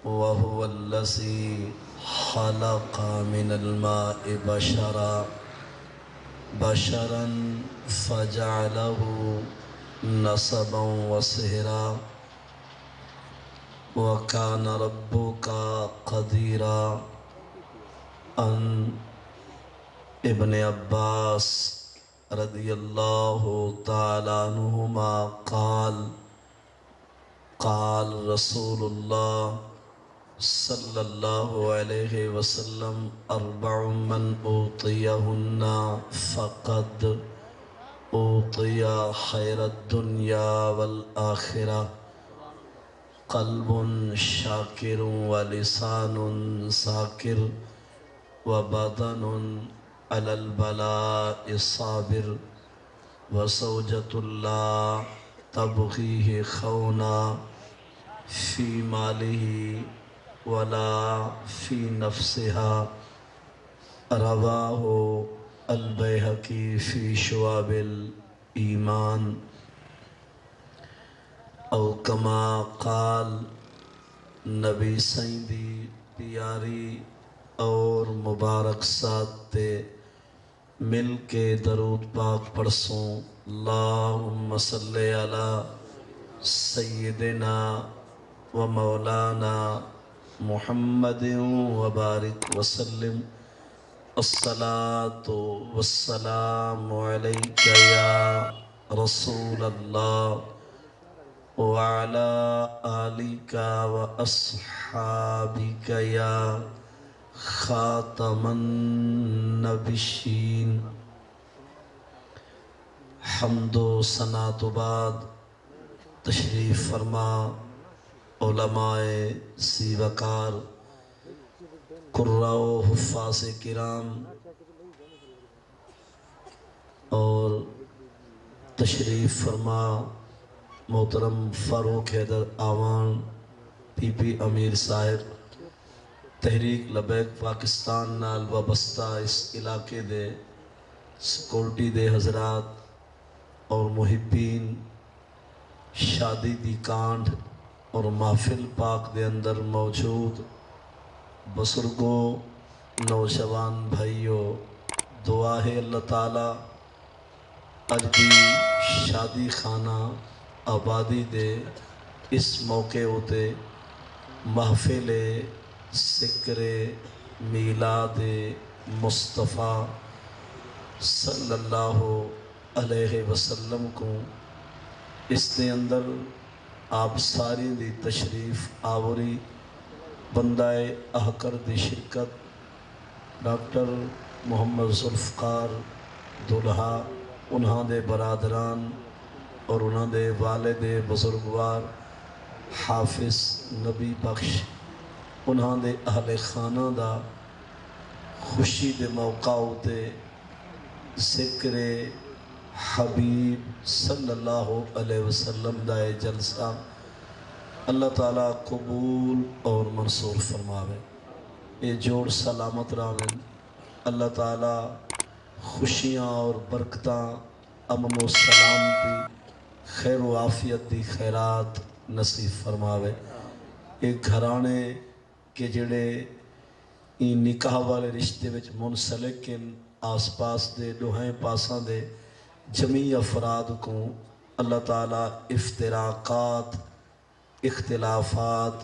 وهو الذي خلق من الماء بشرا فجعله نسبا وصهرا وكان ربك قديرا. عن ابن عباس رضی اللہ تعالی عنہما قال قال رسول اللہ صلی اللہ علیہ وسلم اربع من اوطیہن فقد اوطی خیر الدنیا والآخرہ: قلب شاکر ولسان ذاکر وبدن علی البلاء صابر وزوجۃ لا تبغیہ خونا فی مالہ ولا فی نفسها. رواہ البیہقی فی شعب الایمان. او کما قال، نبی سائیں دی پیاری اور مبارک ساتھ تے مل کے درود پاک پڑھسوں. اللہم صلی علی سیدنا و مولانا محمد وبارک وسلم. الصلاۃ والسلام علیک یا رسول اللہ وعلى آلك وأصحابك يا خاتم النبيين. حمد و ثنا تو بعد تشریف فرما علماء سی وقار، قراء و حفاظ کرام، اور تشریف فرما محترم فاروق حیدر آوان پی پی امیر صاحب، تحریک لبیک پاکستان نال وابستہ اس علاقے دے سیکورٹی دے حضرات اور محبین، شادی دی کانڈ اور محفل پاک دے اندر موجود بزرگوں، نوجوان بھائیوں، دعا ہے اللہ تعالیٰ اج دی شادی خانہ آبادی دے اس موقع ہوتے محفل ذکر میلاد مصطفیٰ صلی اللہ علیہ وسلم کو اس دے اندر آپ ساری دی تشریف آوری، بندہ احکر دی شرکت ڈاکٹر محمد ذوالفقار دلہا، انہاں دے برادران اور انہاں دے والد بزرگوار حافظ نبی بخش، انہاں دے اہل خانہ دا خوشی دے موقع ہوتے ذکر حبیب صلی اللہ علیہ وسلم دا جلسہ اللہ تعالیٰ قبول اور منصور فرماوے. یہ جوڑ سلامت راویں، اللہ تعالیٰ خوشیاں اور برکتاں، امن و سلامتی، خیر و عافیت دی خیرات نصیب فرماوے. ایک گھرانے کے جڑے این نکاح والے رشتے وچ منسلک ان آس پاس دے دوہیں پاساں دے جمیع افراد کو اللہ تعالیٰ افتراقات، اختلافات،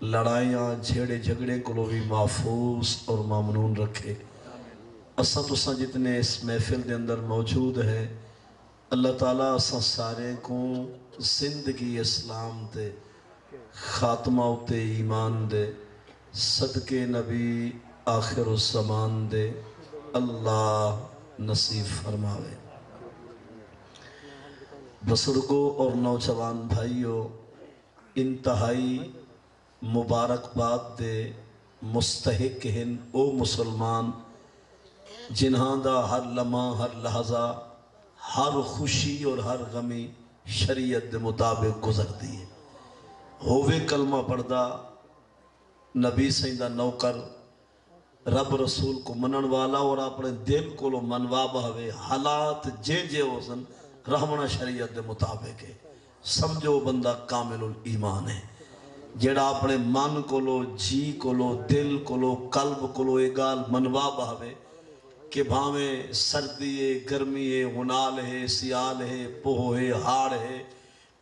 لڑائیاں، جھیڑے جھگڑے کو بھی محفوظ اور ممنون رکھے. اساں تساں جتنے اس محفل دے اندر موجود ہے، اللہ تعالیٰ اساں سارے کو زندگی اسلام تے خاتمہ تے ایمان دے، صدقے نبی آخر الزمان دے اللہ نصیب فرماوے. بزرگوں اور نوجوان بھائیوں، انتہائی مبارکباد دے مستحق ہیں او مسلمان جنہاں دا ہر لمحہ، ہر لحظہ، ہر خوشی اور ہر غمی شریعت دے مطابق گزرتی ہے. ہووے کلمہ پڑھدا، نبی سیدہ نوکر، رب رسول کو منن والا اور اپنے دل کو لو منوا بہوے، حالات جے جے ہوسن رحمنا شریعت دے مطابق ہے. سمجھو بندہ کامل الایمان ہے. جڑا اپنے من کولو جی کولو دل کولو قلب کولو یہ گال منوا باوے کہ بھاویں سردی ہے گرمی ہے ہنال ہے سیال ہے پوہ ہے ہاڑ ہے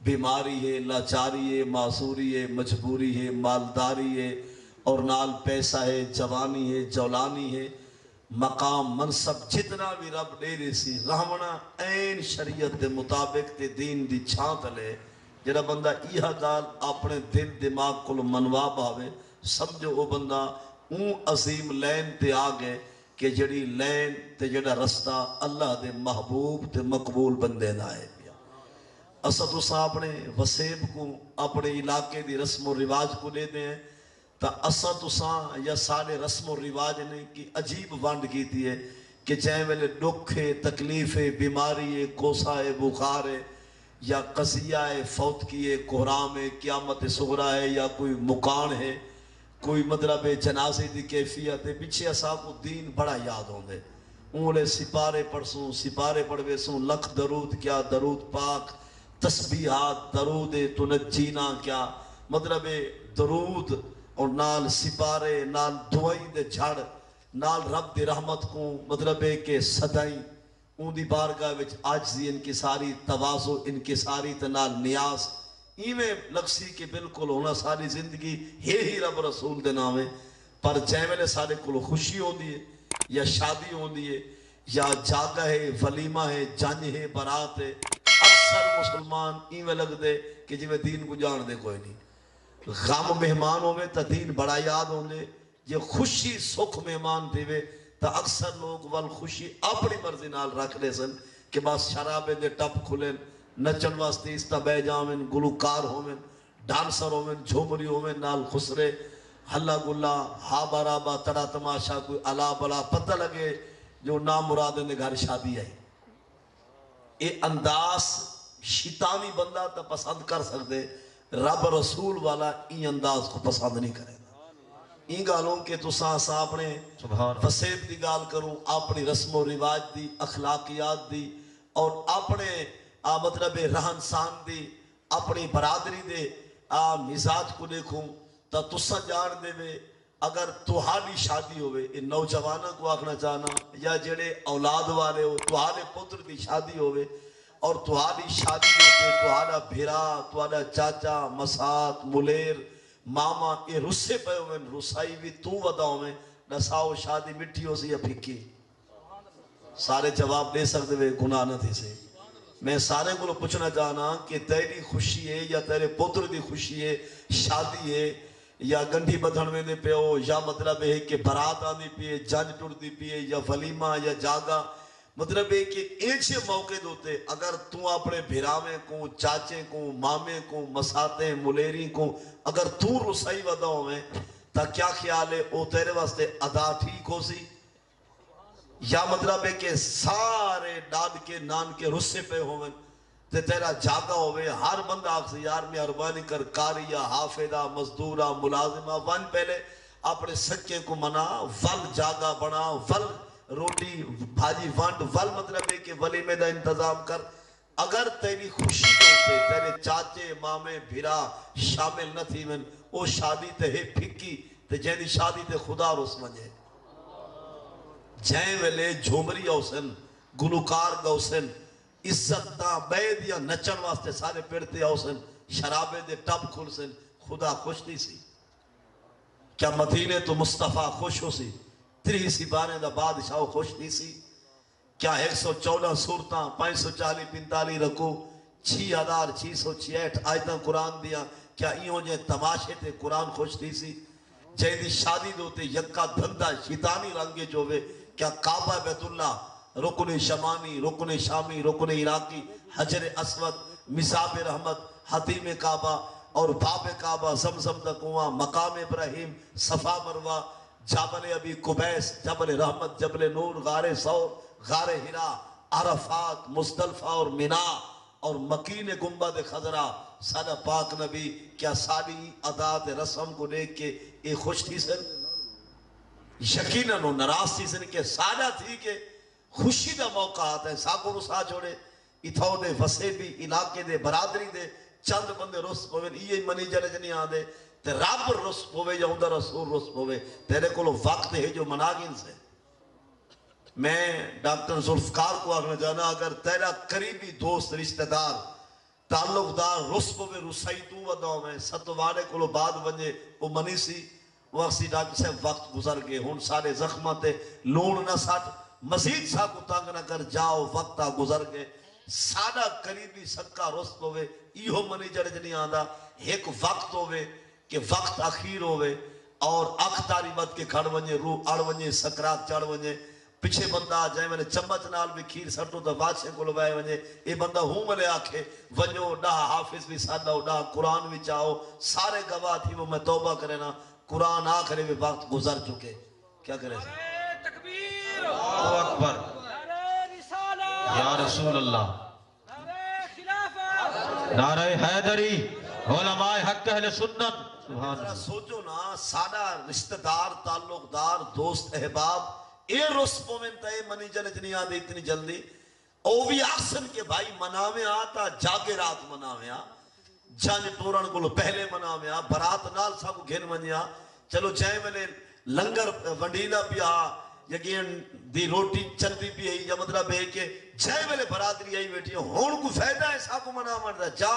بیماری ہے لاچاری ہے معذوری ہے مجبوری ہے مالداری ہے اور نال پیسہ ہے جوانی ہے جولانی ہے مقام منصب جتنا بھی رب دے رہی سی رہونا این شریعت دے مطابق تے دین دی چھانت لے جڑا بندہ یہ گال اپنے دل دماغ کو منوا باوے سمجھو وہ بندہ اون عظیم لین تے آگے کہ جڑی لین تے جڑا رستہ اللہ دے محبوب تے مقبول بندے دائے پیا اسا تو سا اپنے وسیب کو اپنے علاقے دی رسم و رواج کو لے دیں تا اسا تو سا یا سارے رسم و رواج نے کی عجیب وانڈ کی تھی ہے کہ چاہے ویلے دکھ ہے تکلیف ہے بیماری ہے کوسا ہے بخار ہے یا قضیہ ہے فوت کی ہے کوہرام ہے قیامت صغرا ہے یا کوئی مکان ہے کوئی مطلب جنازے دی کیفیت ہے پیچھے اسا کو دین بڑا یاد ہوں دے اونلے سپارے پڑھسوں سپارے پڑھوے سوں لکھ درود کیا درود پاک تسبیحات درود تنجینا کیا مطلب درود اور نال سپارے نال دعائی دے جھڑ نال رب دی رحمت کو مطلب کہ صدائی اون دی بارگاہ وچ عاجزی انکساری تواضع انکساری تے نال نیاز ایویں لگسی کہ بالکل ہونا ساری زندگی ہی رب رسول دے نامے پر جائے ویلے سارے کو خوشی ہوندی ہے یا شادی ہوندی ہے یا جاگہ ہے ولیمہ ہے جنج ہے برات ہے اکثر مسلمان ایویں لگ دے کہ جی میں دین کو جان دے کوئی نہیں غم مہمان ہوئے تا دین بڑا یاد ہوندے یہ خوشی سکھ مہمان دیوے تا اکثر لوگ وال خوشی اپنی مرضی نال رکھ لے سن کہ بس شرابے دے ٹپ کھلیں نچن واسطے استا بے جامن گلوکار ہومن ڈانسر ہومن جھومری ہومن نال خسرے ہلا گلا ہا برابا تڑا تماشا کوئی علا بلا پتہ لگے جو نام مرادن دے گھر شادی آئی یہ انداز شیطانی بندہ تا پسند کر سکتے رب رسول والا این انداز کو پسند نہیں کرے این گالوں کہ تو سا اپنے وسیب دی گال کروں اپنی رسم و رواج دی اخلاقیات دی اور اپنے مطلب رہن سان دی اپنی برادری دے مزاج کو دیکھوں تا تسا جان دے وے اگر تہاڈی شادی ہوئے ان نوجوانوں کو آکھنا چاہنا یا جڑے اولاد والے ہو تہاڈے پتر دی شادی ہوئے اور تہاڈی شادی ہوتے تہاڈا بھیرا تہاڈا چاچا مسات ملیر ماما یہ رسے پہ ہوئے رسائی بھی تو ودا ہوئے نساؤ شادی مٹھی ہو سی یا پھکی سارے جواب دے سکتے ہوئے گناہ نہ تھی سے میں سارے کو پوچھنا چاہنا کہ تیری خوشی ہے یا تیرے پتر دی خوشی ہے شادی ہے یا گنڈی بدھن میں دے پہ ہو یا مطلب ہے کہ برات آنی پیے جنج ٹوڑ دی پیے یا ولیمہ یا جاگا مطلب ہے کہ ایک سے موقع دوتے اگر تو اپنے بھیرامے کو چاچے کو مامے کو مساتے ملیری کو اگر تو رسائی ودا ہوئے تا کیا خیال ہے او تیرے واسطے ادا ٹھیک ہو سی یا مطلب ہے کہ سارے ڈاد کے نان کے رسے پہ ہوئے تے تیرا جاگا ہوئے ہر بندہ آگ سے یار میں اربانی کر کاریہ حافظہ مزدورہ ملازمہ ون پہلے اپنے سکے کو منا ول جاگا بنا ول روٹی بھاجی وانڈ ول مطلب ہے کہ ولیمے دا انتظام کر اگر تیری خوشی دوتے تیرے چاچے مامے بھیرا شامل نہ تھی من او شادی تے ہے پھکی تے جہنی شادی تے خدا رس منجے جائیں ویلے جھومری اوسن گلوکار گوسن عزت دا بید یا نچن واسطے سارے پیڑتے اوسن شرابے دے ٹپ کھل سن خدا خوش نہیں سی کیا مدینے تو مصطفیٰ خوش ہو سی 30 بارے دا بادشاہ خوش نہیں سی کیا 114 سورتاں 540-45 رکو 6666 آیتاں قرآن دیا کیا ایوں جے تماشے تے قرآن خوش نہیں سی جائے دی شادی دوتے یکا دھندہ شیطانی رنگے جووے کیا کعبہ بیت اللہ رکن شمانی رکن شامی رکن عراقی حجر اسود مصاب رحمت حتیم کعبہ اور باب کعبہ زمزم دا کنواں مقام ابراہیم صفا مروہ جبل ابی قبیس جبل رحمت جبل نور غار ثور غار ہرا عرفات مزدلفہ اور منا اور مکین گنبد خضرا سادہ پاک نبی کیا ساری عادات رسم کو دیکھ کے ایک خوش تھی سن یقیناً وہ ناراض تھی سن کہ سادہ تھی کہ خوشی دا موقع آتا ہے ساکو رسا چھوڑے اتھاؤ دے وسے بھی علاقے دے برادری دے چند بندے رس پوین یہ منی جلج نہیں آدھے تے رب رسپ ہوئے یا اندر رسول رسپ ہوئے تیرے کو وقت ہے جو مناگن سے. میں ڈاکٹر ذوالفقار کو آگنا جانا اگر تیرا قریبی دوست رشتہ دار تعلق دار رسپ ہوئے رسائی تو وداؤ میں ستوارے کو بعد ونجے وہ منی سی وقتی ڈاکٹر صاحب وقت گزر گئے ہون سارے زخماتے لون نہ ساتھ مزید سا کو تانگ نہ کر جاؤ وقتا گزر گئے سادہ قریبی سکا رسپ ہوئے ایہو منی جڑے جنی آندہ ایک وقت ہوئے کہ وقت اخیر ہوئے اور اختاری بد کے کھڑ ونجے روح اڑ ونجے سکرات چڑھ ونجے پچھے بندہ جائے میں نے چمچ نال بھی کھیر سٹو تو بادشاہ کو لبائے ونجے اے بندہ ہوں ملے آکھے ونجو ڈاہ حافظ بھی سادہ ڈاہ قرآن بھی چاہو سارے گواہ تھی وہ میں توبہ کرے نا قرآن آخرے بھی وقت گزر چکے کیا کرے سے تکبیر اللہ اکبر یا رسول اللہ نعرہ حیدری علماء حق اہل سنت سبحان اللہ. سوچو نا سادہ رشتہ دار تعلق دار دوست احباب اے رسپوں میں انتہے منی جنے جنی آدھے اتنی جلدی او بھی آسن کے بھائی مناویں آتا جاگے رات مناویں آ جانے ٹورن کو پہلے مناویں آ برات نال سا کو گھن منی آ چلو جائے میں نے لنگر ونڈینا بھی آ یقین دی روٹی چندی بھی ہے یا مطلب ہے کہ جائے میں نے برادری آئی بیٹھی ہون کو فائدہ ہے سا کو منا مردا جا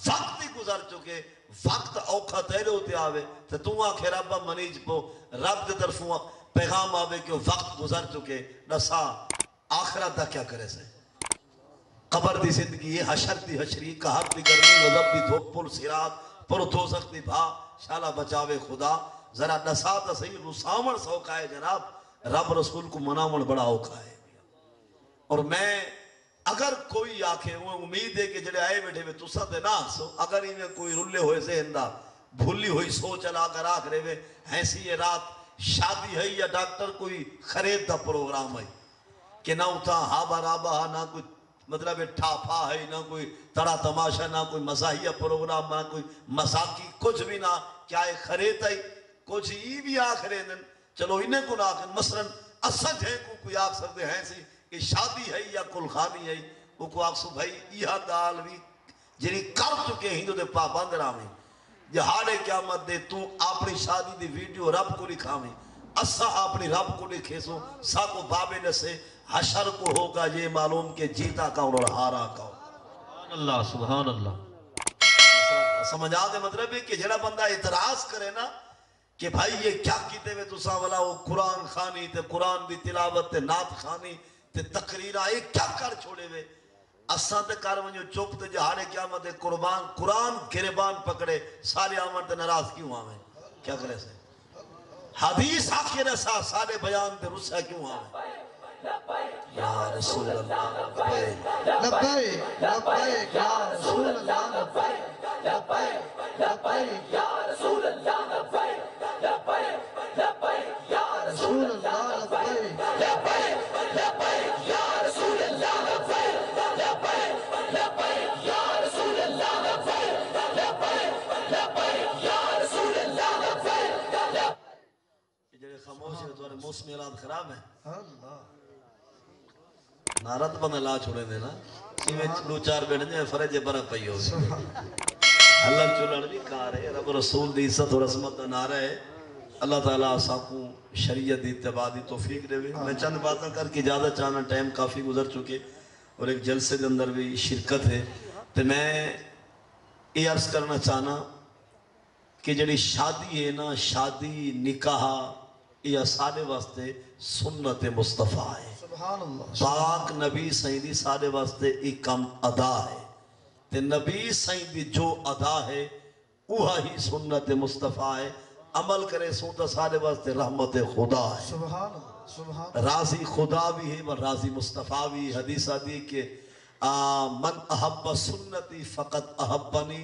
وقت ہی گزر چکے وقت اوکھا تیرے ہوتے آوے تو تو آنکھے ربا منیج پو رب دے طرفوں پیغام آوے کہ وقت گزر چکے نسا آخرت دا کیا کرے سے قبر دی زندگی یہ حشر دی حشری قہر دی گرمی غضب دی دھوپ پل سرات پر دوزخ دی بھا شالا بچاوے خدا ذرا نسا تا صحیح رسامن سوکا ہے جناب رب رسول کو منامن بڑا اوکھا ہے اور میں اگر کوئی آنکھیں وہ امید ہے کہ جڑے آئے بیٹھے میں تُسا دے نہ سو اگر انہیں کوئی رلے ہوئے ذہندہ بھولی ہوئی سوچ علا کر آکھ رہے میں ایسی یہ رات شادی ہے یا ڈاکٹر کوئی خرید دا پروگرام ہے کہ نہ اتھا ہابا رابا نہ کوئی مطلب ٹھاپا ہے نہ کوئی تڑا تماشا نہ کوئی مزاحیہ پروگرام نہ کوئی مزاقی کچھ بھی نہ کیا ایک خرید ہے کچھ ہی بھی آکھ رہے ہیں چلو انہیں کو نہ آکھ مثلا اسد ہے کوئی آکھ سکتے ہیں سی کہ شادی ہے یا کل خانی ہے وہ کو آکھ سو بھائی یہ دال بھی جنہی کر چکے ہیں تو دے پابند رامی جہاڑے قیامت دے تو اپنی شادی دی ویڈیو رب کو لکھاویں اسا اپنی رب کو لکھے سو سا کو بابے نسے حشر کو ہوگا یہ معلوم کہ جیتا کون اور ہارا کون سبحان اللہ سبحان اللہ. سمجھ آدھے مطلب ہے کہ جڑا بندہ اعتراض کرے نا کہ بھائی یہ کیا کیتے ہوئے تو سا والا وہ قرآن خانی تے قرآن دی تلاوت تے نعت خانی تے تقریرہ ایک کیا کر چھوڑے ہوئے اساں تے کار ونجو چپ تے جہاڑے قیامت قربان قرآن گریبان پکڑے سارے آمن تے ناراض کیوں آویں کیا کرے سے حدیث آخر ایسا سارے بیان تے رسا کیوں آویں یا رسول اللہ لبیک لبیک یا رسول اللہ لبیک لبیک لبیک یا رسول اللہ لبیک لبیک لبیک یا رسول اللہ لبیک لبیک لبیک یا رسول اللہ لبیک لبیک لبیک یا رسول اللہ لبیک لبیک لبیک یا رسول اللہ لبیک. یہ خاموش ہے تمہارے موسم اعلان خراب ہے اللہ نارت بندہ لا چھوڑے دینا سیوے دو چار بیٹھے جائے فرج برا پئی ہو اللہ چولڑ بھی کار ہے رب رسول دی عزت اور عظمت دا نعرہ ہے اللہ تعالیٰ ساکوں شریعت دی اتباع دی توفیق دے میں چند باتیں کر کے زیادہ چاہنا ٹائم کافی گزر چکے اور ایک جلسے کے اندر بھی شرکت ہے تو میں یہ عرض کرنا چاہنا کہ جڑی شادی ہے نا شادی نکاح یہ سارے واسطے سنت مصطفیٰ ہے سبحان اللہ پاک نبی سیدی سارے واسطے ایک کم ادا ہے تے نبی سیدی جو ادا ہے وہا ہی سنت مصطفیٰ ہے عمل کرے سوتا سارے واسطے رحمت خدا ہے سبحان اللہ سبحان راضی خدا بھی ہے و راضی مصطفیٰ بھی حدیث آدھی کہ من احب سنتی فقط احبنی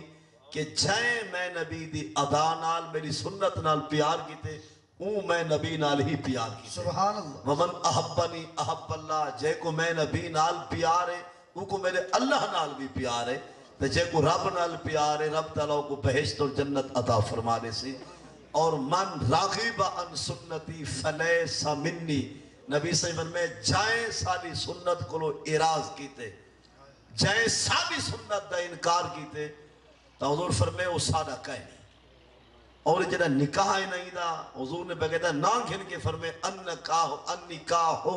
کہ جائیں میں نبی دی ادا نال میری سنت نال پیار کیتے میں نبی نال ہی پیار کیتے سبحان اللہ ومن احبنی احب اللہ جے کو میں نبی نال پیار ہے وہ کو میرے اللہ نال بھی پیار ہے تو جے کو رب نال پیار ہے رب تعالیٰ کو بہشت اور جنت عطا فرمانے سے اور من راغب عن سنتی فلیس منی نبی صلی اللہ علیہ وسلم میں جائیں ساری سنت کو اعراض کیتے جائیں ساری سنت دا انکار کیتے تو حضور فرمائے وہ سادہ کہنے اور جڑا نکاح ہے نہیں دا حضور نے بقاعدہ نہ گھن کے فرمائے النکاح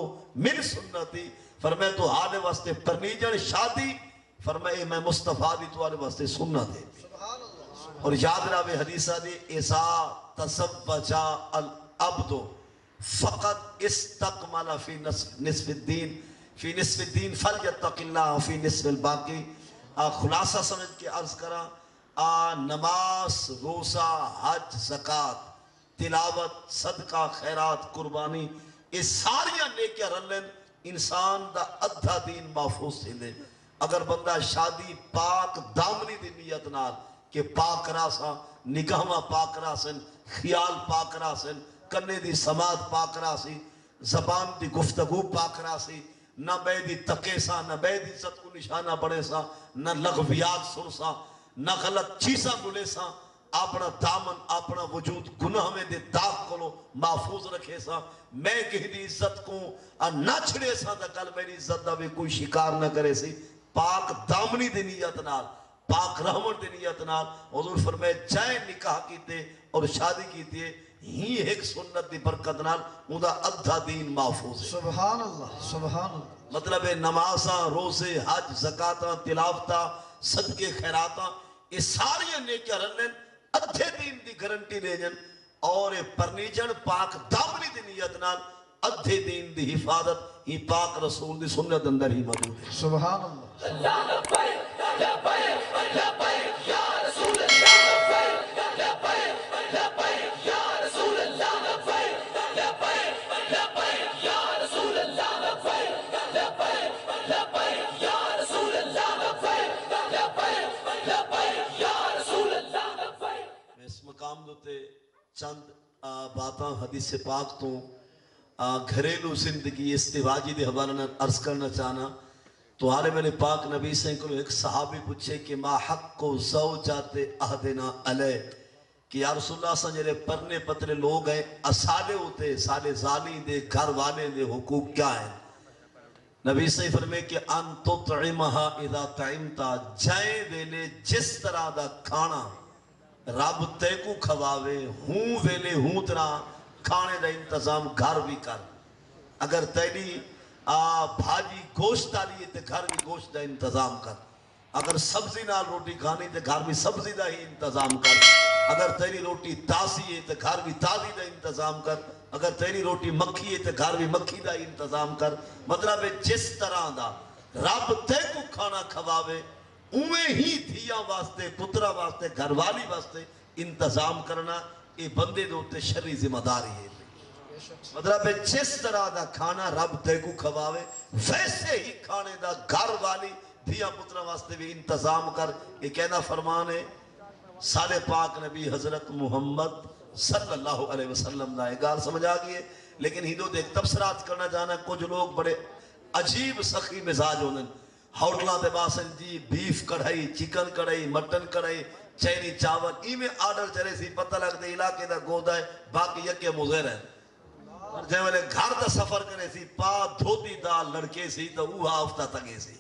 من سنتی، فرمائے تو حال واسطے پرنیجن شادی، فرمائے میں مصطفیٰ دی تو آلے واسطے سنت ہے۔ اور یاد رہے حدیثہ دی اذا تزوجا العبد فقط استقمل فی نصف الدین فلیتق اللہ فی نصف الباقی۔ خلاصہ سمجھ کے عرض کرا، نماز، روزہ، حج، زکاة، تلاوت، صدقہ، خیرات، قربانی، یہ ساریاں نیکیاں رلن انسان دا ادھا دین محفوظ تھی لے۔ اگر بندہ شادی پاک دامنی دی نیت نال کہ پاک راسا، نگاہاں پاک راسن، خیال پاک راسن، کنے دی سماعت پاک راسی، زبان دی گفتگو پاک راسی، نہ بے دی تکے سا، نہ بے دی عزت کو نشانہ بڑے سا، نہ لغویات سن سا، نہ غلط چیزاں بولے سا، اپنا دامن اپنا وجود گناہ میں دے داغ کو محفوظ رکھے سا، میں کہی دی عزت کو نہ چھڑے سا، تا کل میری عزت دا بھی کوئی شکار نہ کرے سی۔ پاک دامنی دی نیت نال، پاک رحمت دی نیت نال حضور فرمائے جائے نکاح کیتے اور شادی کیتے ہی ایک سنت دی برکت نال اندھا ادھا دین محفوظ ہے۔ سبحان اللہ، سبحان اللہ۔ مطلب ہے نمازاں، روزے، حج، زکاتاں، تلاوتاں، صدقے، خیراتاں، یہ ساری نیکیاں رلن ادھے دین دی گارنٹی لے جن، اور پرنیجن پاک دامنی دی نیت نال ادھے دین دی حفاظت ہی پاک رسول دی سنت اندر ہی موجود ہے۔ سبحان اللہ۔ چند باتاں حدیث پاک تو گھریلو زندگی استواجی دے حوالے نے عرض کرنا چاہنا تو عالم علی پاک نبی سے ایک صحابی پوچھے کہ ما حق کو زوجات اہدنا علیہ کہ یا رسول اللہ صلی اللہ علیہ وسلم پرنے پترے لوگ ہیں اسالے ہوتے سالے زالی دے گھر والے دے حقوق کیا ہیں؟ نبی سے فرمے کہ ان تطعمہا اذا تعمتا جائے ویلے جس طرح دا کھانا رب تے کو کھواوے ہوں ویلے ہوں طرح کھانے دا انتظام گھر بھی کر۔ اگر تیری بھاجی گوشت آلی ہے تے گھر بھی گوشت دا انتظام کر۔ اگر سبزی نال روٹی کھانی تے گھر بھی سبزی دا ہی انتظام کر۔ اگر تیری روٹی تازی ہے تے گھر بھی تازی دا انتظام کر۔ اگر تیری روٹی مکھی ہے تے گھر بھی مکھی دا ہی انتظام کر۔ مطلب ہے جس طرح دا رب تے کو کھانا کھواوے اوے ہی دھیا واسطے پترہ واسطے گھر والی واسطے انتظام کرنا یہ بندے دوتے شرعی ذمہ داری ہے۔ مطلب ہے جس طرح دا کھانا رب تے کو کھواوے ویسے ہی کھانے دا گھر والی دھیا پترہ واسطے بھی انتظام کر۔ یہ کہنا فرمان ہے سالے پاک نبی حضرت محمد صلی اللہ علیہ وسلم دا گال سمجھ آگئی ہے۔ لیکن ہندو دیکھ تبصرات کرنا جانا کچھ لوگ بڑے عجیب سخی مزاج ہونے ہوٹلاں دے باسن جی بیف کڑھائی، چکن کڑھائی، مٹن کڑھائی، چینی چاول ای میں آرڈر چلے سی پتہ لگ دے علاقے دا گودا ہے باقی یکے مزیر ہے۔ جائے والے گھر دا سفر کرے سی پا دھوتی دال لڑکے سی تو اوہا ہفتہ تگے سی۔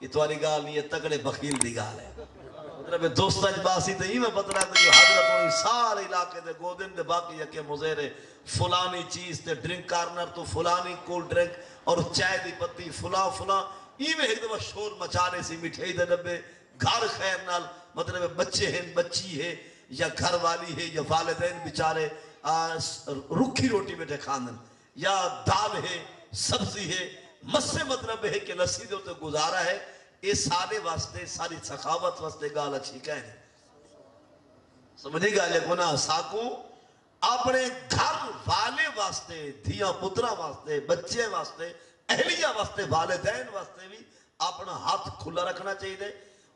یہ تواری گال نہیں ہے تگڑے بخیل دی گال ہے۔ مطلب دوستہ جباسی تو ای میں پتہ لگ دے جو حضرت ہوئی سارے علاقے دے گودن دے باقی یکے مزیر ہے۔ فلانی چیز تے ڈرنک کارنر تو فلانی کول ڈرنک اور چائے دی پتی فلاں ای میں ایک دفعہ شور مچانے سی مٹھائی دے ڈبے گھر خیر نال مطلب بچے ہیں بچی ہے یا گھر والی ہے یا والدین بیچارے رکھی روٹی بیٹھے کھاندن یا دال ہے سبزی ہے مسے مطلب ہے کہ لسی دے ہوتے گزارا ہے یہ سارے واسطے ساری سخاوت واسطے گال اچھی کہنے سمجھے گا لے گناہ ساکوں اپنے گھر والے واسطے دھیاں پترہ واسطے بچے واسطے اہلیہ واسطے والدین واسطے بھی اپنا ہاتھ کھلا رکھنا چاہیے دے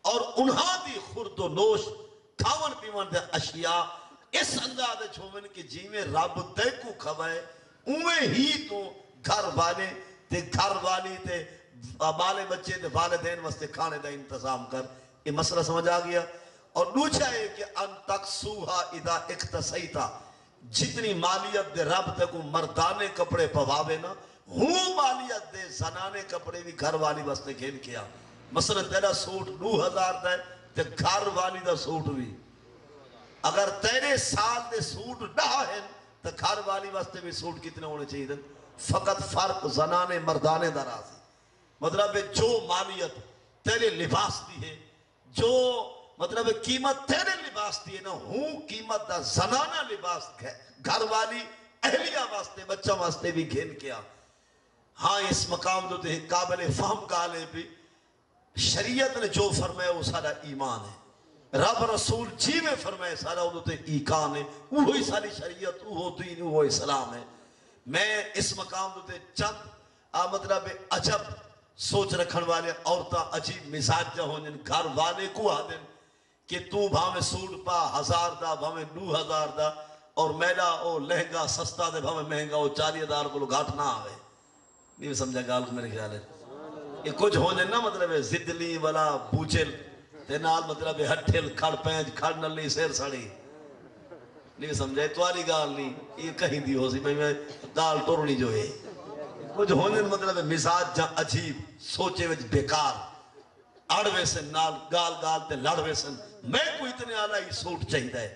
اور انہاں دی خورد و نوش کھاون پیون دے اشیاء اس اندازے چھومن کہ جی میں رب تے کو کھوائے اوے ہی تو گھر والے تے گھر والی تے بالے بچے تے والدین واسطے کھانے دا انتظام کر۔ یہ مسئلہ سمجھ آ گیا۔ اور دوسرا ہے کہ ان تقسوہا اذا اکتسیتا جتنی مالیت دے رب تے کو مردانے کپڑے پواوے نا ہوں مالیت دے زنانے کپڑے بھی گھر والی واسطے گھن کیا۔ مثلا تیرا سوٹ 2000 دا ہے تے گھر والی دا سوٹ بھی اگر تیرے سال دے سوٹ نہ ہیں تو گھر والی واسطے بھی سوٹ کتنے ہونے چاہیے؟ فقط فرق زنانے مردانے دا راضی. مطلب جو مالیت تیرے لباس دی ہے، جو مطلب قیمت تیرے لباس دی ہے نا، ہوں قیمت دا زنانہ لباس گھر والی اہلیہ واسطے بچہ واسطے بھی گھن کیا. ہاں اس مقام جو تے قابل فہم گالے بھی شریعت نے جو فرمایا وہ سارا ایمان ہے. رب رسول جی میں فرمائے سارا وہ تے ایقان ہے، وہی ساری شریعت، وہ دین، وہ اسلام ہے. میں اس مقام جو تے چند مطلب عجب سوچ رکھن والے عورتاں عجیب مزاج جا ہوں جن گھر والے کو آدن کہ تو بھاویں سوٹ پا 1000 دا بھاویں 2000 دا اور میلا او لہنگا سستا دے بھاویں مہنگا او 40,000 کو گھاٹ نہ آوے. نہیں سمجھا گال کو میرے خیال ہے یہ کچھ ہو جن نا مطلب زدلی والا بوچل تے نال مطلب ہٹھل کھڑ پینج کھڑ نلی سیر سڑی. نہیں سمجھا تواری گال نہیں یہ کہیں دی ہو سی میں دال ٹورنی جو ہے. کچھ ہونے مطلب مزاج جا عجیب سوچے وچ بیکار اڑوے سن نال گال گال تے لڑوے سن. میں کوئی اتنے آلہ ہی سوٹ چاہیدہ ہے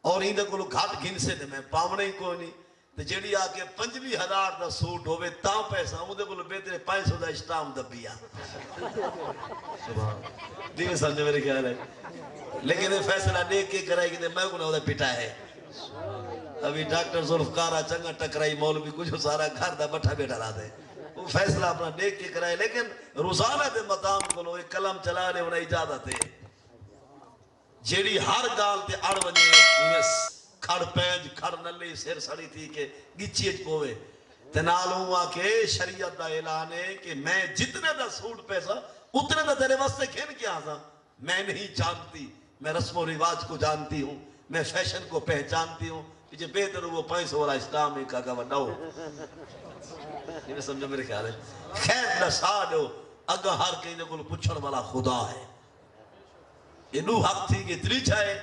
اور ہی دے کلو گھاٹ گھن سے دے میں پاونے ہی کوئی نہیں. تے جیڑی آکے 25,000 دا سوٹ ہوئے تاں پیسہ ہوں دے کلو بہترے 500 دا اشتام دبیا. دیکھیں سمجھے میرے خیال ہے. لیکن فیصلہ دیکھ کے کرائے کہ میں کو نہ ہوتا پٹا ہے. ابھی ڈاکٹر ذوالفقار چنگا ٹکرائی مولوی کچھ سارا گھر دا بٹھا بیٹھا رہا دے. وہ فیصلہ اپنا دیکھ کے کرائے لیکن روزانہ دے مقام کو ایک کلم چلا رہے انہیں اجازت ہے. جیڑی ہر گال تے اڑ ونجے کھڑ پینج کھڑ نلی سیر سڑی تھی کہ گچی اچ پوے تے نالوں آکے شریعت دا اعلان ہے کہ میں جتنے دا سوٹ پیسہ اتنے دا تیرے واسطے کھین کیا تھا. میں نہیں جانتی، میں رسم و رواج کو جانتی ہوں، میں فیشن کو پہچانتی ہوں. جو بہتر وہ 500 والا اسلام ہی کہا بڑھاؤ. یہ سمجھو میرے خیال ہے. خیر نسا دو اگا ہر کہیں نے کو پچھڑ والا خدا ہے. یہ نو حق تھی کہ اتنی چاہے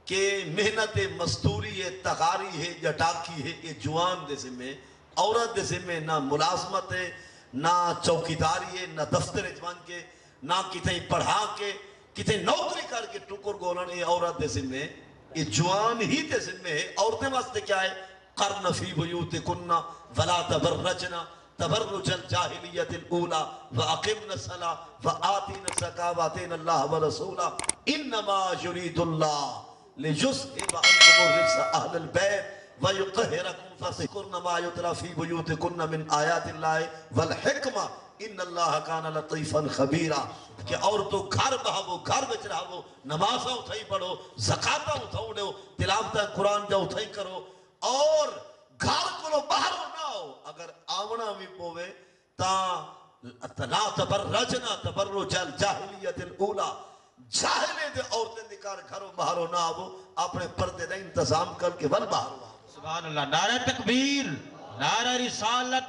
کہ محنت مزدوری ہے، تغاری ہے، جٹاکی ہے، یہ جوان دے ذمہ عورت دے ذمہ نہ ملازمت ہے، نہ چوکیداری ہے، نہ دفتر جوان کے، نہ کتیں پڑھا کے کتیں نوکری کر کے ٹکر گولن. یہ عورت دے ذمہ یہ جوان ہی تے ذمہ ہے. عورتیں واسطے کیا ہے؟ قرن فی بیوتکن ولا تبرجن تبرج الجاہلیت الاولی واقمن الصلاۃ وآتین الزکاۃ وآتین اللہ ورسولہ انما یرید اللہ لیذہب عنکم الرجس اہل البیت ویطہرکم فاذکرن ما یتلی فی بیوتکن من آیات اللہ والحکمہ ان اللہ کان لطیفا خبیرا. کہ عورتوں گھر بہاو گھر بچ رہو، نمازہ اتھائی پڑھو، زکاة اتھاؤ دو، تلاوتہ قرآن جا اتھائی کرو اور گھر کو باہر نہ ہو. اگر آونا بھی پوے تا لا تبرجنا تبرج الجاہلیت الاولی جاہلے دے عورتیں دکار گھروں باہروں نہ ہو، اپنے پردے دا انتظام کر کے ول باہروں آو. سبحان اللہ. نعرہ تکبیر، نعرہ رسالت،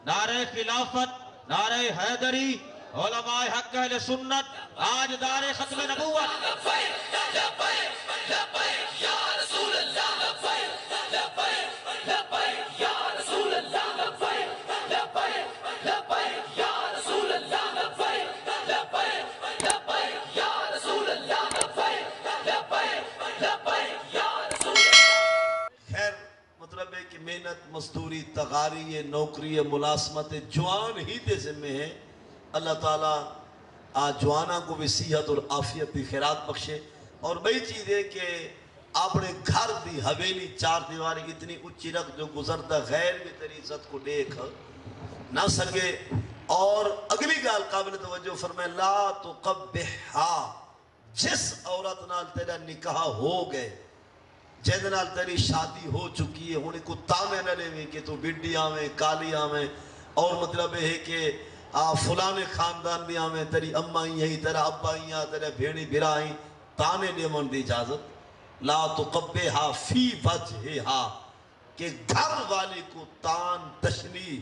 نعرہ خلافت، نعرہ حیدری، علماء حق اہل سنت، آج دار ختم نبوت. لبیک لبیک لبیک یا رسول اللہ، لبیک لبیک لبیک یا رسول اللہ، لبیک لبیک لبیک یا رسول اللہ، لبیک لبیک لبیک یا رسول اللہ، لبیک لبیک لبیک یا رسول اللہ. خیر مطلب ہے کہ محنت مزدوری تغاری نوکری ملازمت جوان ہی دے ذمہ ہے. اللہ تعالیٰ آج جوانہ کو بھی صحت اور عافیت بھی خیرات بخشے. اور بئی چیز ہے کہ اپنے گھر دی حویلی 4 دیواری اتنی اچھی رکھ جو گزرتا غیر بھی تیری عزت کو دیکھ نہ سکے. اور اگلی گال قابل توجہ فرمائے لا تقبحہا، جس عورت نال تیرا نکاح ہو گئے، جن نال تیری شادی ہو چکی ہے، انہیں کو تانے نہ لے کہ تو بڈی آویں کالی آویں اور مطلب ہے کہ فلانے خاندان بھی آویں، تیری اماں ہی ہیں، تیرا ابا ہی ہیں، تیرے بھیڑی بھرا ہی، تانے لیمن دی اجازت. لا تقبحہا فی وجہہا، کہ گھر والے کو تان تشنی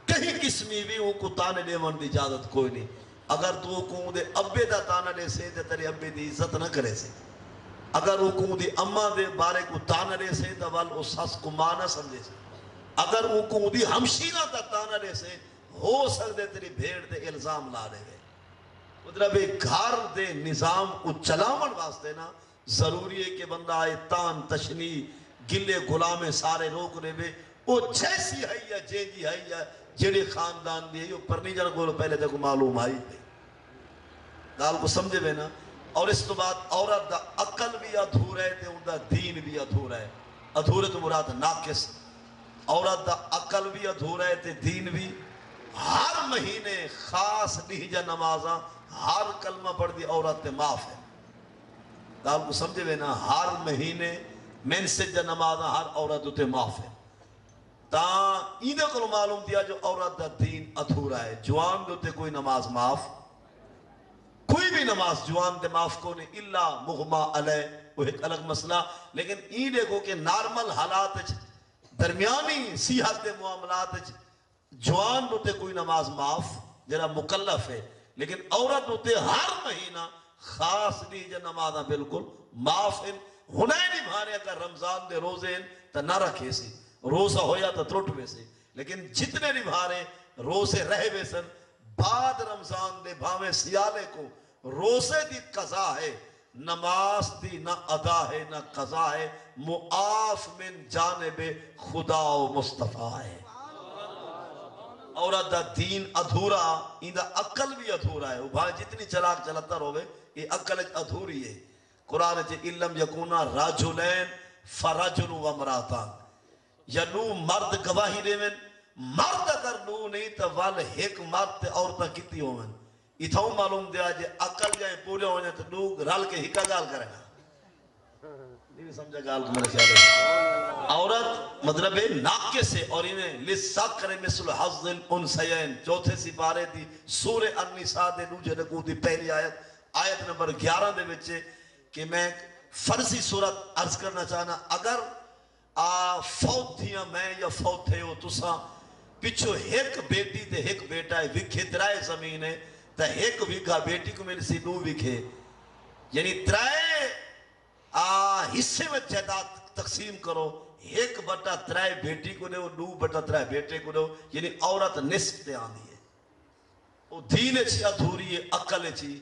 کہیں قسمی بھی ان کو تانے لیمن دی اجازت کوئی نہیں. اگر تو کو دے ابے دا تانا لے سے تے تیرے ابے دی عزت نہ کرے سے. اگر وہ کو دی اماں دے بارے کو تانا لے سے تو وال اس سس کو ماں نہ سمجھے سے. اگر وہ کو دی ہمشیرہ دا تانا لے سے ہو سکتے تیری بھیڑ دے الزام لا دے گئے. مطلب گھر دے نظام کو چلاون واسطے نا ضروری ہے کہ بندہ آئے تان تشنی گلے غلامے سارے روک رہے بے وہ جیسی ہے یا جیجی ہے یا جڑے خاندان دی ہے یہ پرنی جن کو پہلے تک معلوم آئی پہ گال کو سمجھے بے نا. اور اس تو بعد عورت دا عقل بھی ادھورا ہے تے ان دا دین بھی ادھورا ہے. ادھورے تو مراد ناقص. عورت دا عقل بھی ادھورا ہے تے دین بھی. ہر مہینے خاص نہیں جا نمازاں ہر کلمہ پڑھ دی عورت تے معاف ہے. گال کو سمجھے بے نا ہر مہینے میں سے جا نمازاں ہر عورت تے معاف ہے. تاں ایدھے کو معلوم دیا جو عورت دا دین ادھورا ہے. جوان دے کوئی نماز معاف کوئی بھی نماز جوان دے معاف کو نہیں الا مغما علیہ وہ ایک الگ مسئلہ. لیکن این دیکھو کہ نارمل حالات درمیانی صحت دے معاملات جوان تے کوئی نماز معاف جرا مکلف ہے. لیکن عورت تے ہر مہینہ خاص نہیں جا نمازاں بالکل معاف ہیں. ہنے نہیں بھانے اگر رمضان دے روزے ہیں تا نہ رکھے سی روزہ ہویا تا ترٹ ویسے. لیکن جتنے نہیں بھانے روزے رہ ویسن بعد رمضان دے بھاوے سیالے کو روزے دی قضا ہے نماز دی نہ ادا ہے نہ قضا ہے معاف من جانب خدا و مصطفیٰ ہے. عورت دا دین ادھورا این دا عقل بھی ادھورا ہے. بھائی جتنی چلاک چلتا روے یہ عقل ادھوری ہے. قرآن چے علم یکونا راجلین فرجل و امراتان یا نو مرد گواہی دے من مرد اگر نو نہیں تو وال ایک مرد تے عورتہ کتی ہو من اتھاؤں معلوم دیا جے عقل جائے پورے ہو جائے تو نو رال کے ہکا گال کرے گا. نہیں سمجھا گال کو میرے خیال ہے. عورت مطلب ہے ناقص ہے اور انہیں لساکر مثل حظ الانثیین چوتھے سپارے دی سورہ النساء دے نوجہ رکو دی پہلی آیت نمبر 11 دے بچے کہ میں فرضی صورت عرض کرنا چاہنا اگر فوت تھیا میں یا فوت تھے ہو تسا پچھو ایک بیٹی تے ایک بیٹا ہے وکھے ترائے زمین ہے تا ایک وکھا بیٹی کو میرے سی دو وکھے یعنی ترائے حصے میں جائیداد تقسیم کرو 1/3 بیٹی کو دے 2/3 بیٹے کو دے یعنی عورت نصف تے آندی ہے. وہ دین چی ادھوری ہے عقل چی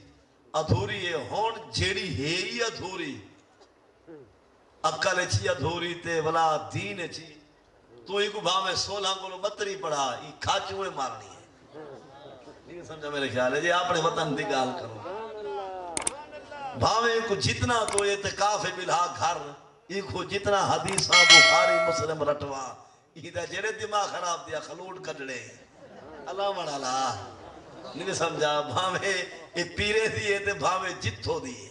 ادھوری ہے ہون جیڑی ہے ہی ادھوری عقل چی ادھوری تے ولا دین چی تو ایک بھاوے 16 کو 32 پڑھا یہ کھاچوئے مارنی ہے. نہیں سمجھا میرے خیال ہے جی اپنے وطن دی گال کرو بھاوے کو جتنا تو اعتکاف بلہا گھر ایک جتنا حدیثاں بخاری مسلم رٹوا یہ دا جڑے دماغ خراب دیا خلوٹ کڈڑے اللہ مڑالا نہیں سمجھا بھاوے یہ پیرے دیئے تے بھاوے جتھو دیئے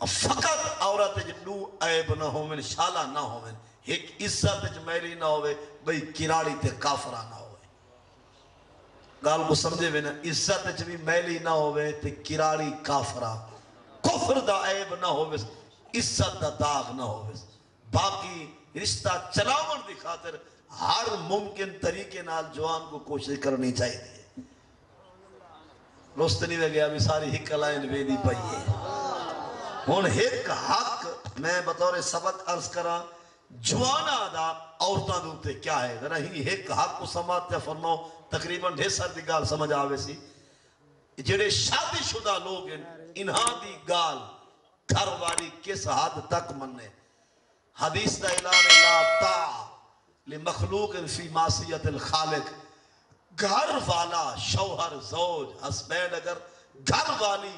فقط عورت دو عیب نہ ہومن شالا نہ ہومن ایک عزت میری نہ ہوئے بھئی کراڑی تے کافرہ نہ ہوئے. گال کو سمجھے بھی نا عزت بھی میلی نہ ہوئے تے کراڑی کافرہ کفر دا عیب نہ ہوئے عزت دا داغ نہ ہوئے. باقی رشتہ چلاون دی خاطر ہر ممکن طریقے نال جوان کو کوشش کرنی چاہیے. روستنی میں گیا بھی ساری ہک لائن ویدی پئیے ہون ایک حق میں بطور سبق عرض کرا جوانا دا عورتاں دوتے کیا ہے ذرا ہی ایک حق کو سماعت فرماؤ تقریباً ڈھیر سر دی گال سمجھ آوے سی. جڑے شادی شدہ لوگ ہیں انہاں دی گال گھر والی کس حد تک مننے حدیث دا اعلان لا طاع لمخلوق فی معصیت الخالق. گھر والا شوہر زوج حسبین اگر گھر والی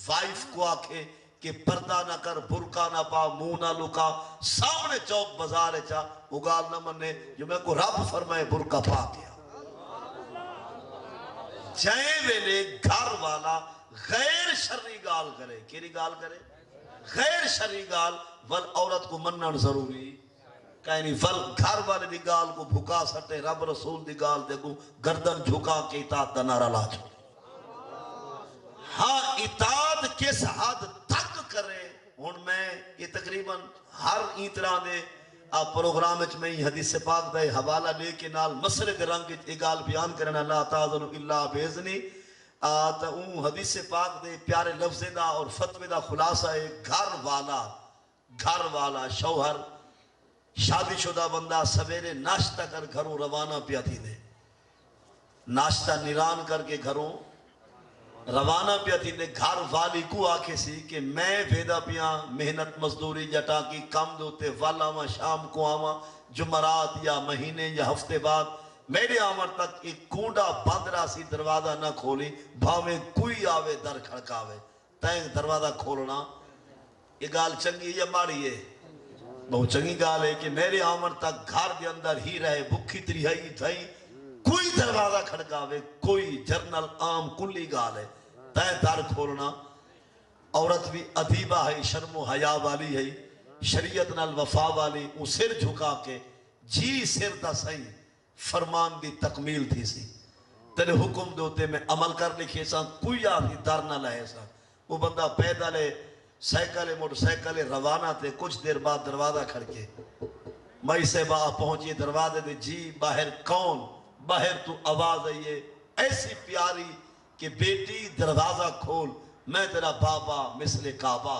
وائف کو آکھے کہ پردہ نہ کر برکا نہ پا منہ نہ لکا سامنے چوک بازار چا اگال نہ مننے جو میں کو رب فرمائے برکا پا کیا جائے ویلے گھر والا غیر شرعی گال کرے کیری گال کرے غیر شرعی گال ول عورت کو منن ضروری کہنی ول گھر والے دی گال کو بھکا سٹے رب رسول دی گال دے کو گردن جھکا کے اطاعت دا نعرہ لا چھوڑے. ہاں اطاعت کس حد تک کرے ہن میں یہ تقریباً ہر طرح دے پروگرام میں حدیث پاک دا حوالہ لے کے نال مسئلے دے رنگ ایک گال بیان کرنا لا تعذن الا بیزنی تا اون حدیث پاک دے پیارے لفظ دا اور فتوے دا خلاصہ ہے گھر والا شوہر شادی شدہ بندہ سویرے ناشتہ کر گھروں روانہ پیا تھی دے ناشتہ نیران کر کے گھروں روانہ پیا تھی نے گھر والی کو آکے سی کہ میں بھیدا پیا محنت مزدوری جٹا کی کم دوتے والا آواں شام کو آواں جمعرات یا مہینے یا ہفتے بعد میرے آمر تک ایک کونڈا بند راسی دروازہ نہ کھولی بھاویں کوئی آوے در کھڑکاوے تین دروازہ کھولنا یہ گال چنگی یا ماڑی ہے بہت چنگی گال ہے کہ میرے آمر تک گھر دے اندر ہی رہے بکھی تریہائی تھائی کوئی دروازہ کھڑکاوے کوئی جرنل عام کلی گال ہے تین در کھولنا عورت بھی ادیبہ ہے شرم و حیا والی ہے شریعت نال وفا والی وہ سر جھکا کے جی سر دا سہی فرمان دی تکمیل تھی سی تیرے حکم دوتے میں عمل کر لکھے سا کوئی آدھی در نہ لہے سا وہ بندہ پیدلے سائیکلے موٹر سائیکلے روانہ تھے کچھ دیر بعد دروازہ کھڑکے مائی سے باہ پہنچی دروازے دے جی باہر کون باہر تو آواز آئیے ایسی پیاری کہ بیٹی دروازہ کھول میں تیرا بابا مثل کعبہ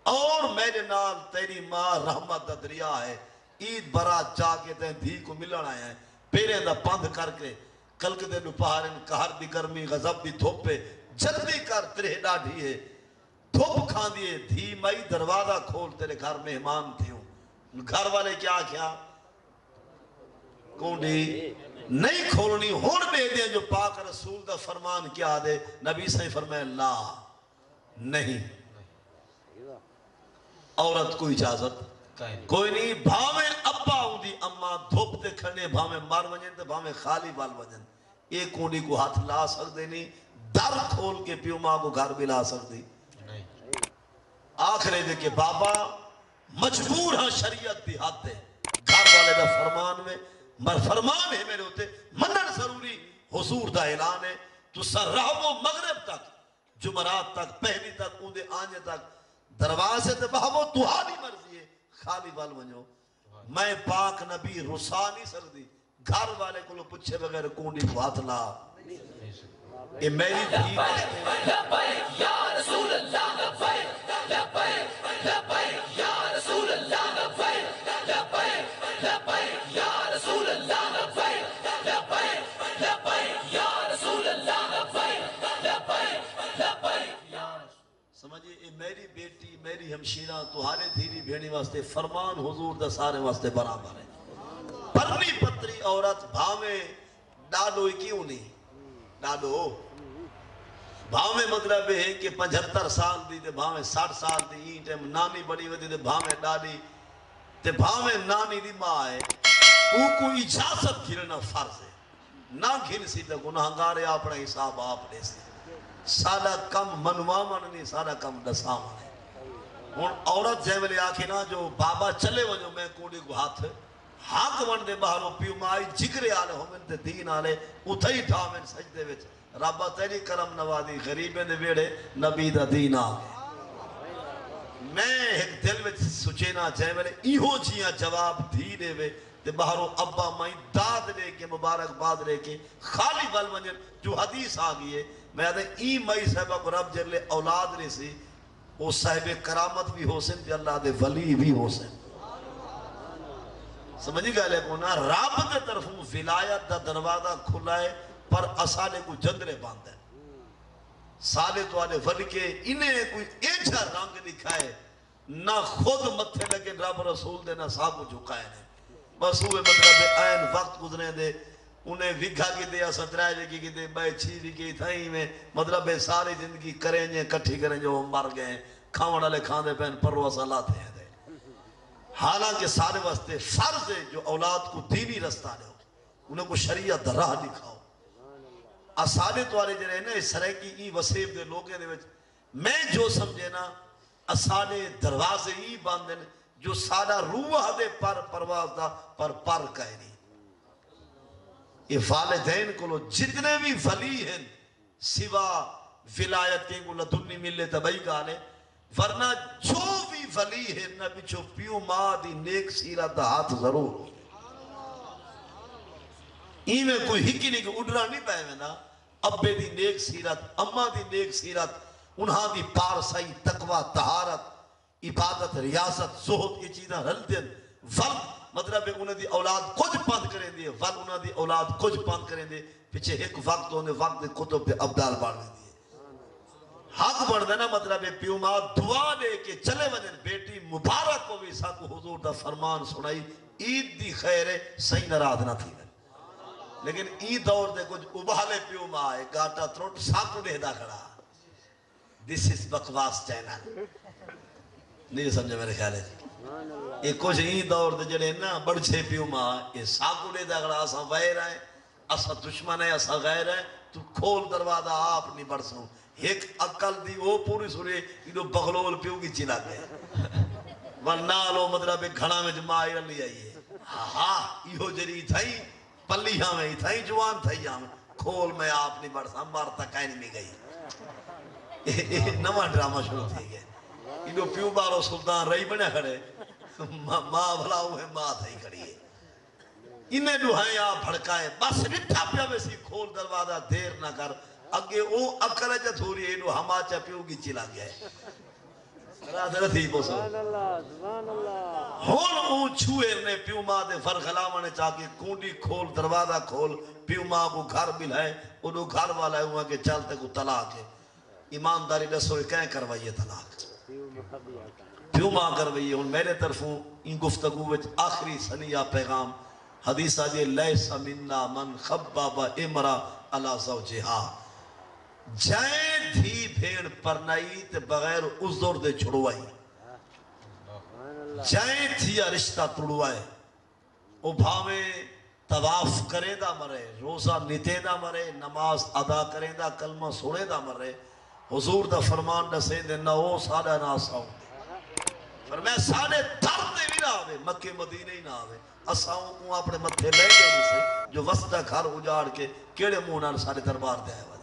اور میرے نال تیری ماں رحمت دریا ہے عید برات جا کے تین دھی کو ملن آیا ہے پیرے دا پندھ کر کے کلک دے نو پہارن کہر دی گرمی غضب دی دھوپے جلدی کر تیرے ڈاڑھی ہے دھوپ کھان دیئے دھی مائی دروازہ کھول تیرے گھر مہمان تھی ہوں گھر والے کیا کیا کونڈی نہیں کھولنی ہون بے دیں جو پاک رسول دا فرمان کیا دے نبی صلی فرمائے لا نہیں عورت کو اجازت کوئی نہیں بھاویں ابا ہوں دی اما دھوپ تے کھڑنے بھاویں مار وجن تے بھاویں خالی بال وجن ایک کونڈی کو ہاتھ لا سکتے نہیں در کھول کے پیو ماں کو گھر بھی لا سکتی آخرے دے کہ بابا مجبور ہاں شریعت دی حد ہے گھر والے دا فرمان میں فرمان ہے میرے ہوتے منن ضروری حضور دا اعلان ہے تو سر رہو مغرب تک جمعرات تک پہلی تک اوندے آنجے تک دروازے تے بہو تہاڈی مرضی ہے خالی بال ونجو میں پاک نبی رسا نہیں سکتی گھر والے کو پوچھے بغیر کونڈی کو ہاتھ لا یہ میری دھی لبیک یا رسول اللہ لبیک لبیک لبیک یا رسول اللہ لبیک لبیک لبیک یا رسول اللہ لبیک لبیک لبیک یا رسول اللہ لبیک لبیک لبیک یا سمجھے یہ میری بیٹی میری ہمشیرہ تمہارے دھیری بھیڑی واسطے فرمان حضور دا سارے واسطے برابر ہے پرنی پتری عورت بھاویں ڈاڈو کیوں نہیں ڈاڈو بھاویں مطلب ہے کہ 75 سال دی تے بھاویں 60 سال دی این ٹائم نانی بڑی ودی تے بھاویں ڈاڈی تے بھاویں نانی دی ماں ہے او کو اجازت گھرنا فرض ہے نہ گھر سی تے گناہگار اپنا حساب آپ لے سی سادہ کم منوامن نہیں سادہ کم دسامن ہے ہن عورت جے ویلے آکھے نا جو بابا چلے ونجو میں کوڑی کو ہاتھ ہاں ون دے باہروں پیو مائی جگرے آلے ہومن تے دین آلے اتھائی ٹھامن سجدے وچ ربا تیری کرم نوازی غریبیں دے ویڑے نبی دا دین آگے میں ایک دل وچ سچینا چاہے ویلے ایہو جیاں جواب دی دے وے تے باہروں ابا مائی داد لے کے مبارک باد لے کے خالی بل ونجن جو حدیث آگئی ہے میں آدھے ای مائی صاحبہ کو رب جلے اولاد لے سی وہ صاحب کرامت بھی ہو سن تے اللہ دے ولی بھی ہو سن سمجھی گا لے کو نا رب دے طرفوں ولایت دا دروازہ کھلائے پر اسالے کو جندرے باندھے سالے تو آلے ول کے انہیں کوئی ایچھا رنگ دکھائے نہ خود متھے لگے رب رسول دے نہ صاحب کو جھکائے نے بس ہوئے مطلب این وقت گزرے دے انہیں وگھا کی دے سترائے وگی کی دے بے چھی وگی تھائیں میں مطلب ساری زندگی کریں جے کٹھی کریں جو مر گئے کھاؤں ڈالے کھاندے پہن پروس اللہ تھے دے حالانکہ سارے واسطے فرض ہے جو اولاد کو دینی رستہ لے انہیں کو شریعت راہ دکھاؤ اسالے تو آلے جرے نا اس طرح کی ای وسیب دے لوگے دے وچ میں جو سمجھے نا اسالے دروازے ای باندھن جو سادہ روح دے پر پرواز دا پر کہے نہیں یہ والدین کو لو جتنے بھی ولی ہیں سوا ولایت کے کو لدنی ملے تبائی گالے ورنہ جو بھی ولی ہے نہ بچو پیو ماں دی نیک سیرت دا ہاتھ ضرور ہو ای میں کوئی ہکی نہیں کہ اڈرا نہیں پائے میں نا ابے دی نیک سیرت اماں دی نیک سیرت انہاں دی پارسائی تقوی طہارت عبادت ریاست زہد یہ چیزاں رل دیں ول مطلب ہے انہاں دی اولاد کچھ پند کریں دے ول انہاں دی اولاد کچھ پند کریں دے پیچھے ایک وقت ہونے وقت دے کتب دے ابدال بڑھ دے حق بڑھ دینا مطلب ہے پیو ماں دعا دے کے چلے وجن بیٹی مبارک کو بھی ساکو حضور دا فرمان سنائی عید دی خیر ہے صحیح نراض نہ تھی لیکن عید دور دے کچھ ابالے پیو ماں ہے گاٹا تروٹ ساکو دے دا کھڑا دس اس بکواس چینل نہیں سمجھے میرے خیال ہے یہ کچھ عید دور دے جڑے نا بڑھ چھے پیو ماں یہ ساکو دے دا کھڑا اسا غیر ہے اسا دشمن ہے اسا غیر ہے تو کھول دروازہ آپ نہیں بڑھ سنو ایک عقل دی وہ پوری سوری یہ بغلول پیو کی چلا گئے ورنہ لو مطلب گھڑا میں جمع آئی رلی آئیے ہاں یہ جری تھائی پلی ہاں میں تھائی جوان تھائی ہاں میں کھول میں آپ نہیں بڑھ سا مار تک آئین میں گئی نوہ ڈرامہ شروع تھی گئے یہ پیو بارو سلطان رہی بنے کھڑے ماں بھلا ہوئے ماں تھائی کھڑی ہے انہیں دوہائیں آپ بھڑکائیں بس رٹھا پیا ویسی کھول دروازہ دیر نہ کر اگے او اکر جا تھوڑی ہے انہوں ہما چا پیو کی چلا گیا ہے رادر تھی بسو ہون اون چھوئے نے پیو ماں دے فرخلاوانے چاہتے کونڈی کھول دروازہ کھول پیو ماں کو گھر ملائے انہوں گھر والا ہے وہاں کے چلتے کو طلاق ہے ایمانداری دسوئے کہیں کروائیے طلاق پیو ماں کروائیے ان میرے طرفوں ان گفتگو وچ آخری سنیہ پیغام حدیث آجے لیسا مننا من خباب امرا علی زوجہا جائیں دھی بھیڑ پرنائی تے بغیر عذر دے چھڑوائی جائیں دھیا رشتہ توڑوائے او بھاویں طواف کرے دا مرے روزہ نیتے دا مرے نماز ادا کرے دا کلمہ سوڑے دا مرے حضور دا فرمان دا سیندے نہ ہو سادہ نہ ساؤں فرمائے سادے درد بھی نہ آوے مکہ مدینہ ہی نہ آوے اساؤں کو اپنے متھے لے گئے جسے جو وسطہ گھر اجاڑ کے کیڑے مونان سارے دربار دے آئے والے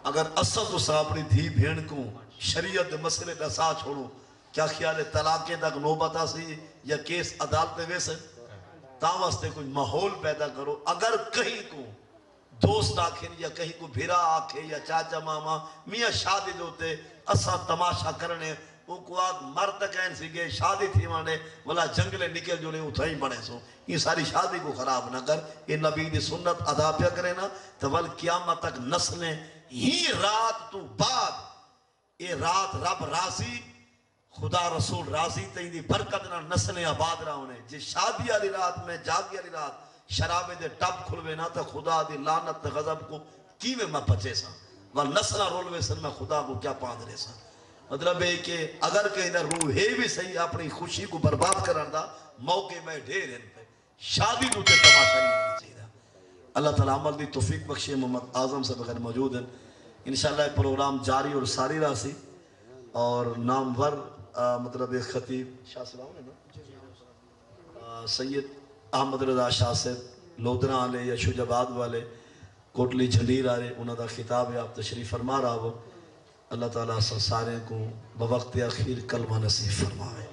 اگر اسد اسا اپنی دھی بھین کو شریعت مسئلے نسا چھوڑو کیا خیال ہے طلاقیں تک نوبتا سی یا کیس عدالت میں ویسے تاں واسطے کوئی ماحول پیدا کرو اگر کہیں کو دوست آکھیں یا کہیں کو بھیرا آکھے یا چاچا ماما میاں شادی دوتے اسا تماشا کرنے وہ کو آگ مرد کہن سی گئے شادی تھی مانے ولا جنگلے نکل جو لے اتھائی بڑھے سو یہ ساری شادی کو خراب نہ کر یہ نبی دی سنت ادا پیا کرے نا تو ول قیامت تک نسلیں ہی رات تو بعد یہ رات رب راضی خدا رسول راضی تین دی برکت نہ نسلیں آباد رہا ہونے جی شادی والی رات میں جاگی والی رات شرابے دے ٹپ کھلوے نا تو خدا دی لعنت غضب کو کی میں پچے سا ول نسلہ رولوے سن میں خدا کو کیا پاند رہے سا مطلب ہے کہ اگر کہیں در روح ہے بھی صحیح اپنی خوشی کو برباد کرن دا موقع میں ڈھیر ان پہ شادی دوتے تماشا نہیں ہونا چاہیے اللہ تعالیٰ عمل دی توفیق بخشے محمد اعظم سے بغیر موجود ہیں انشاءاللہ ایک پروگرام جاری اور ساری راسی اور نامور مطلب ایک خطیب شاہ صاحب نا سید احمد رضا شاہ صاحب لودنا آلے یا شجاباد والے کوٹلی جھنڈیر آرے انہوں دا خطاب ہے آپ تشریف فرما رہا ہو اللہ تعالیٰ سارے کو بوقت اخیر کلمہ نصیب فرمائے